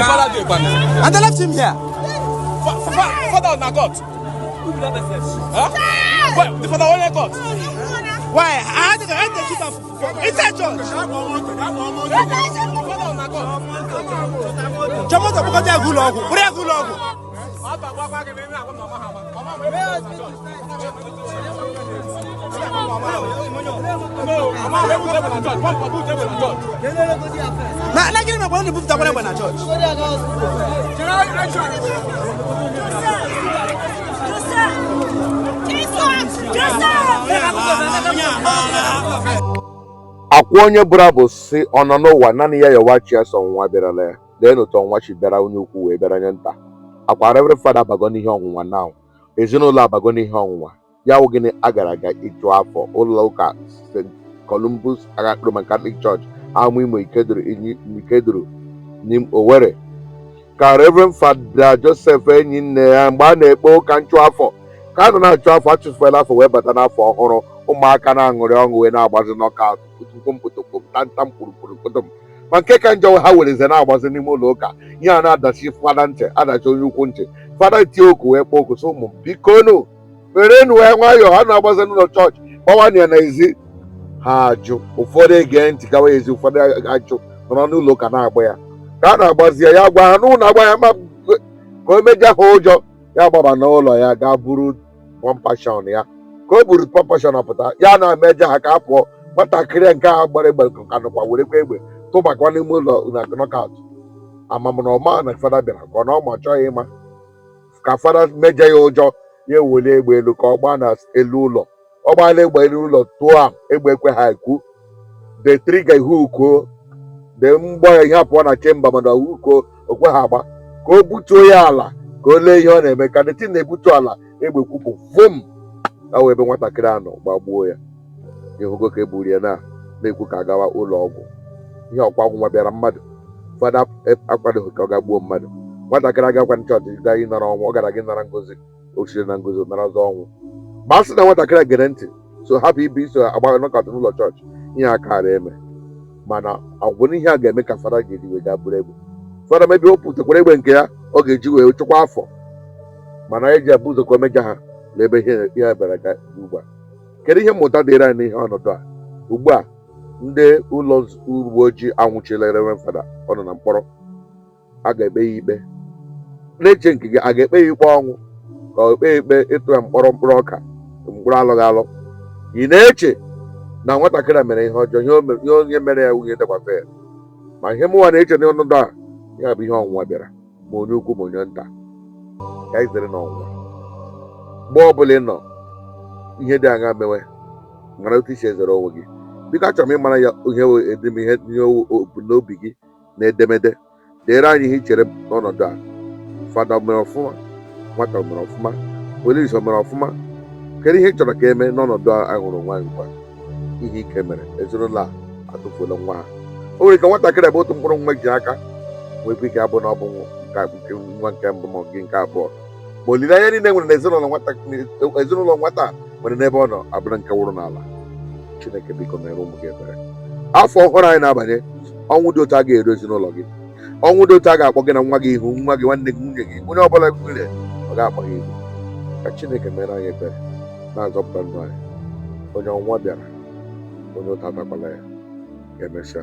And they left him here. Father on a court. Huh? Well, the father on a court. Why? I had to keep him inside church. Jamoto because they are good logo. What are good logo? Now give me one to move the one at church. Akwonye bravo si ono no wa nani ya wachi aso nwa berale de no to nwa chi bera onye ukwu we bera nyenta akwa Rev Fr abago n'ihe ọnwụnwa now ezinụlọ abago n'ihe ọnwụnwa ya wụ gịnị agara aga ịchụ afọ ụlọ ụka St. Columbus Roman Catholic Church amụ Imo Ikeduru n'Im Owerri ka Rev Fr Joseph enyi nne ya mgbe a na-ekpe ụka nchụ afọ ka a nọ na-achụ afọ achụfụela afọ wee bata n'afọ ọhụrụ ụmụaka na-aṅụrị ọṅụ wee na-agbazi nọkaụt tantam kpurukpuru ma nke ka njọ ha wereze na-agbazi n'ime ụlọ ụka ihe a na-adachi fada ntị adachi onye ukwu ntị fada tie oku wee kpọọ oku sị ụmụ bikonu werenu wee nwayọọ ha na-agbazi n'ụlọ chọọchị gbawanye n'ezi ha ajụ ụfọdụ ege ntị gawa ezi ụfọdụ ajụ nọrọ n'ụlọ ụka na-agba ya ka a na-agbazi ya gwa ha n'ụlọ agba ya ma ka o meja ha ụjọ ya gbaba n'ụlọ ya gaa buru pọmpashọn ya ka o buru pọmpashọn pụta ya na-emeja ha ka a pụọ nwatakịrị nke a gbara egbe ka nọkwa werekwa egbe tụbakwa n'ime ụlọ na nọkaụt amamna ọma na fada bịara ka ọ na ọma chọghị ịma ka fada meja ya ụjọ ya eweli egbe elu ka ọ gbaa na elu ụlọ ọ gbaala egbe elu ụlọ tụọ a egbe ekwe ha ekwu de triga ihe uko de mgbọ ya ihe apụọ na chemba mana uko okwe ha agba ka o butuo ya ala ka o lee ihe ọ na-eme ka detin na-ebutu ala egbe kwupụ vum awụ ebe nwatakịrị anọ gbagbuo ya ịhụgo ka eburu ya na-ekwu ka agawa ụlọ ọgwụ ihe ọkwa ọgwụnwa bịara mmadụ fada akwadoghị ka ọ ga gbuo mmadụ nwatakịrị agakwa chọọchị gaa ịnara ọnwụ ọ gara gị nara ngozi ochiri na ngozi nara ọzọ ọnwụ ma a sị na nwatakịrị gere ntị so hapụ ibe iso agba nọkọt n'ụlọ chọọchị ihe a kara eme mana ọ bụ n'ihe a ga-eme ka fada ga-eji wee gaa buru egbe fada mebi o pụtakwara egbe nke ya ọ ga-eji wee chụkwa afọ mana eji abụ ụzọ ka o meja ha na ebe ihe bịara ga ugbu a kedu ihe mmụta dịrị anyị n'ihe ọnọdụ a ugbu a ndị ụlọ uwe ojii anwụchila Rev Fr ọ nọ na mkpọrọ a ga-ekpe ya ikpe n'eche nke gị a ga-ekpe ya ikpe ọnwụ ka ọ kpee ikpe ịtụ ya mkpụrụ ọka mkpụrụ alụghị alụ ị na-eche na nwatakịrị mere ihe ọjọọ ihe onye mere ya nwunye dekwafe ya ma ihe mụnwa na-eche n'ọnọdụ a ya bụ ihe ọnwụnwa bịara ma onye ukwu ma onye nta ka anyị zere n'ọnwụnwa mgbe ọbụla ị nọ ihe dị aṅa mewe mara otu isi ezere onwe gị biko achọrọ m ịmara ya ihe edemihe ihe bụ n'obi gị na edemede deere anyị ihe i chere n'ọnọdụ a fada mere ọfụma nwata mere ọfụma polisi mere ọfụma kedu ihe ị chọrọ ka eme n'ọnọdụ a hụrụ nwaanyị kwa ihe ike mere ezinụlọ a atụfuola nwa ha o nwere ka nwatakịrị bụ otu mkpụrụ nwa ji aka nwekwa ike abụ na ọ bụ nwa nke mbụ ma gị nke abụọ ma olileanya niile nwere na ezinụlọ nwata nwere n'ebe ọ nọ abụrụ nke wụrụ n'ala Chineke biko mere ụmụ gị ebere afọ ọhụrụ anyị na-abanye ọnwụ dị otu a ga-eru ezinụlọ gị ọnwụ dị otu a ga-akpọ gị na nwa gị ihu nwa gị nwanne gị nwunye gị onye ọbụla nwere ọ ga-akpọ gị ihu ka Chineke mere anyị ebere na-azọpụta ndụ anyị onye ọnwa bịara onye ụta atakwala ya ga-emesịa